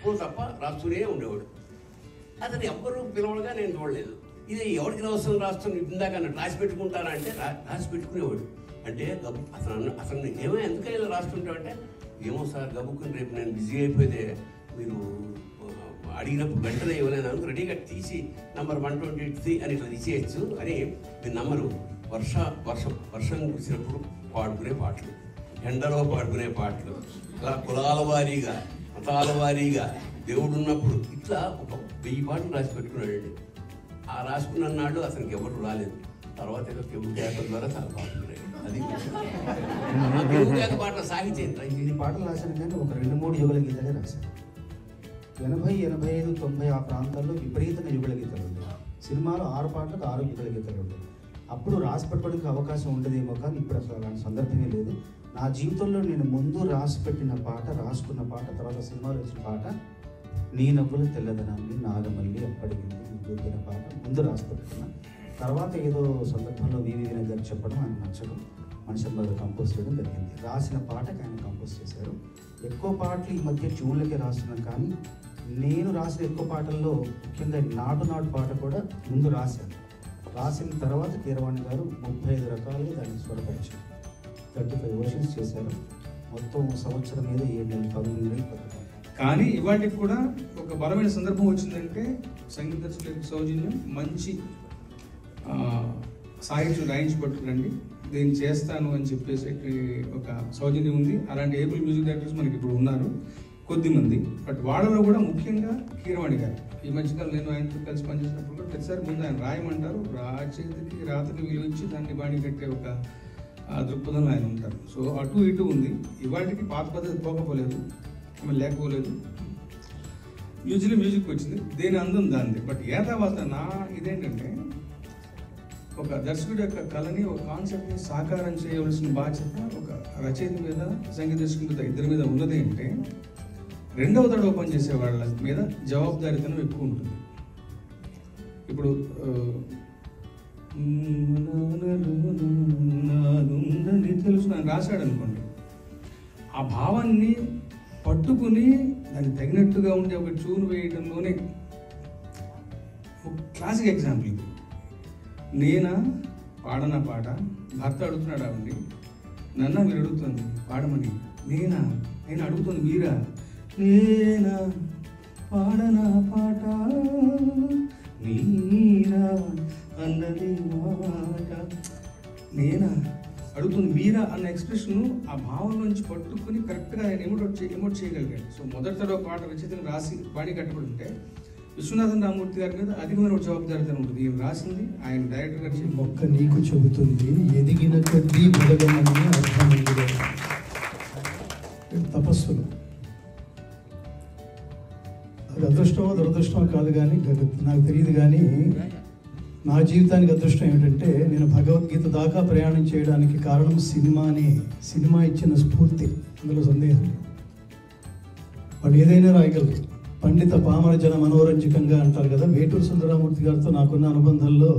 ఎప్పుడు తప్ప రాస్తూనే ఉండేవాడు. అతను ఎవ్వరూ పిలవడుగా నేను చూడలేదు. ఇది ఎవరికి అవసరం రాస్తుంది ఇందాక రాసి పెట్టుకుంటారా అంటే రాసి పెట్టుకునేవాడు. అంటే అతను ఏమో ఎందుకని ఇలా రాస్తుంటావంటే, ఏమో సార్ గబుక్కుని రేపు నేను బిజీ అయిపోతే మీరు అడిగినప్పుడు వెంటనే ఇవ్వలేను, రెడీగా తీసి నంబర్ 123 అని ఇట్లా తీసేయచ్చు అని మీ నంబరు వర్షం కురిసినప్పుడు పాడుకునే పాటలు, ఎండలో పాడుకునే పాటలు, ఇలా కులాల వారీగా మతాల వారీగా దేవుడు ఉన్నప్పుడు ఇట్లా ఒక 1000 పాటలు రాసి పెట్టుకున్నాడండి. ఆ రాసుకున్న నాడు అతనికి ఎవరు రాలేదు. తర్వాత ఏదో కెవ్వు కేకల ద్వారా చాలా పాటలు అది కెవ్వు కేక పాటల సాహిత్యం. ఈ పాటలు రాశాను కానీ ఒక 2-3 యుగల గీతలే రాశాను. 80, 85, 90 ఆ ప్రాంతాల్లో విపరీతంగా యుగల గీతలు ఉండేవి. సినిమాలో 6 పాటలకు 6 యుగల గీతలు ఉండేవి. అప్పుడు రాసి పెట్టుకోవడానికి అవకాశం ఉండదేమో, కానీ ఇప్పుడు అసలు అలాంటి సందర్భమే లేదు. నా జీవితంలో నేను ముందు రాసుకున్న పాట, తర్వాత సినిమాలో వచ్చిన పాట నీ నవ్వుల తెల్లదనాన్ని నాగమల్లి అప్పటికి గుర్తున్న పాట ముందు రాసి పెట్టుకున్నా. తర్వాత ఏదో సందర్భంలో వివి వినయ్ గారు చెప్పడం ఆయన నచ్చడం, మనిషి గారు కంపోజ్ చేయడం జరిగింది. రాసిన పాటకి ఆయన కంపోజ్ చేశారు. ఎక్కువ పాటలు ఈ మధ్య ట్యూన్లకే రాస్తున్నాను, కానీ నేను రాసిన ఎక్కువ పాటల్లో ముఖ్యంగా నాటు పాట కూడా ముందు రాశాను. రాసిన తర్వాత కీరవాణి గారు 35 రకాలుగా దాన్ని స్వరపరిచారు. 35 వర్షన్స్ చేశారు. మొత్తం సంవత్సరం మీద 7 నెలలు 19 నెలలు. కానీ ఇవాటికి కూడా ఒక బలమైన సందర్భం వచ్చిందంటే సంగీత దర్శకులకు సౌజన్యం, మంచి సాహిత్యం రాయించి పట్టుకురండి, దీన్ని చేస్తాను అని చెప్పేసి ఒక సౌజన్యం ఉంది. అలాంటి ఏబుల్ మ్యూజిక్ డైరెక్టర్స్ మనకి ఇప్పుడు ఉన్నారు కొద్దిమంది. బట్ వాళ్ళలో కూడా ముఖ్యంగా కీరవాణి గారు. ఈ మధ్యకాలం నేను ఆయనతో కలిసి పనిచేసినప్పుడు కూడా ప్రతిసారి ముందు ఆయన రాయమంటారు, రాతకి విలువ ఇచ్చి దాన్ని బాణి కట్టే ఒక దృక్పథంలో ఆయన ఉంటారు. సో అటు ఇటు ఉంది. ఇవాటికి పాత పద్ధతి పోకపోలేదు, లేకపోలేదు. మ్యూజిక్ వచ్చింది, దేని అందం దానిది. బట్ తర్వాత నా ఇదేంటంటే, ఒక దర్శకుడి యొక్క కళని, ఒక కాన్సెప్ట్ని సాకారం చేయవలసిన బాధ్యత ఒక రచయిత మీద, సంగీత దర్శకుడి మీద, ఇద్దరి మీద ఉన్నది అంటే, రెండవ తడవ పనిచేసే వాళ్ళ మీద జవాబుదారీతనం ఎక్కువ ఉంటుంది. ఇప్పుడు నాదుందని తెలుసు అని రాశాడు అనుకోండి, ఆ భావాన్ని పట్టుకుని దానికి తగినట్టుగా ఉండే ఒక ట్యూన్ వేయడంలోనే ఒక క్లాసిక్ ఎగ్జాంపుల్ ఇది. నేనా పాడనా పాట, భర్త అడుగుతున్నాడు ఆవిడ్ని, నన్న మీరు అడుగుతుంది పాడమని, నేను అడుగుతుంది మీరా, నేనా పాడనా పాట మీరా అన్నది మాట, నేనా అడుగుతుంది మీరా అన్న ఎక్స్ప్రెషన్ ఆ భావం నుంచి పట్టుకుని కరెక్ట్గా ఆయన ఎమోట్ చేయగలిగాడు. సో మొదటిలో పాట రచయితను రాసి బాడీ కట్టబడి ఉంటే విశ్వనాథన్ రామూర్తి గారి మీద అధికమైన జవాబుదారితనం ఉంటుంది. ఈయన రాసింది ఆయన డైరెక్టర్ గారు మొక్క నీకు చెబుతుంది ఎదిగిన కొద్దీ బలగమని అర్థమైంది. తపస్సులు అది అదృష్టమో దురదృష్టమో కాదు, కానీ నాకు తెలియదు. కానీ నా జీవితానికి అదృష్టం ఏమిటంటే, నేను భగవద్గీత దాకా ప్రయాణం చేయడానికి కారణం సినిమా ఇచ్చిన స్ఫూర్తి. అందులో సందేహం లేదు. వాడు ఏదైనా రాయగలరు. పండిత పామర జన మనోరంజకంగా అంటారు కదా. వేటూరు సుందరరామూర్తి గారితో నాకున్న అనుబంధంలో